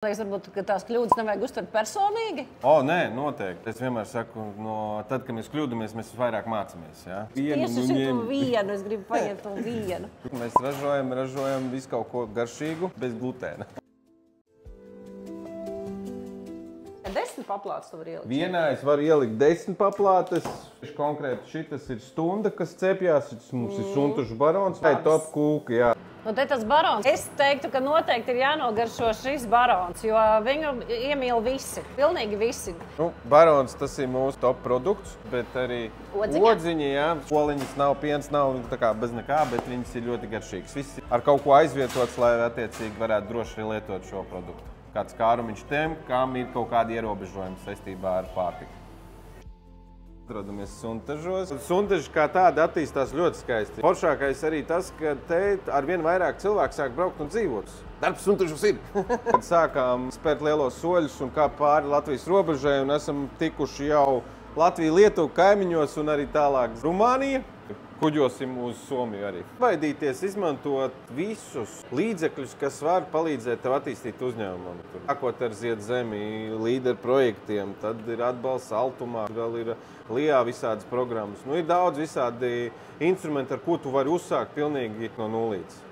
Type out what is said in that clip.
Liekas, varbūt, ka tās kļūdas nevajag uztvert personīgi. Nē, noteikti. Es vienmēr saku, tad, kad mēs kļūdāmies, mēs vairāk mācāmies. Ja? Tieši šo vienu, es gribu paņemt to vienu. Mēs ražojam visu kaut ko garšīgu, bez glutēna. 10 paplātes tu vari ielikt? Vienā es varu ielikt 10 paplātes. Konkrēti šitas ir stunda, kas cepjās. Mums ir suntušu barons vai top kūka, jā. Nu, te tas barons. Es teiktu, ka noteikti ir jānogaršo šis barons, jo viņu iemīl visi, pilnīgi visi. Barons tas ir mūsu top produkts, bet arī odziņi, jā. Oliņas nav, piens nav, tā kā bez nekā, bet viņas ir ļoti garšīgas. Viss ar kaut ko aizvietots, lai attiecīgi varētu droši lietot šo produktu. Kāds kārumiņš tiem, kam ir kaut kādi ierobežojumi saistībā ar pārtiku. Atrodamies suntažos. Suntaži kā tādi attīstās ļoti skaisti. Foršākais arī tas, ka te arvien vairāk cilvēku sāk braukt un dzīvot. Darbs suntažos ir. Kad sākām spērt lielos soļus un kāpt pāri Latvijas robežai un esam tikuši jau Latviju-Lietuvu kaimiņos un arī tālāk Rumānija. Kuģosim uz Somiju arī. Baidīties izmantot visus līdzekļus, kas var palīdzēt tev attīstīt uzņēmumam. Sākot ar Zietzemi līderu projektiem, tad ir atbalsts Altumā, vēl ir LIA visādas programmas. Ir daudz visādi instrumenti, ar ko tu vari uzsākt pilnīgi no nulītes.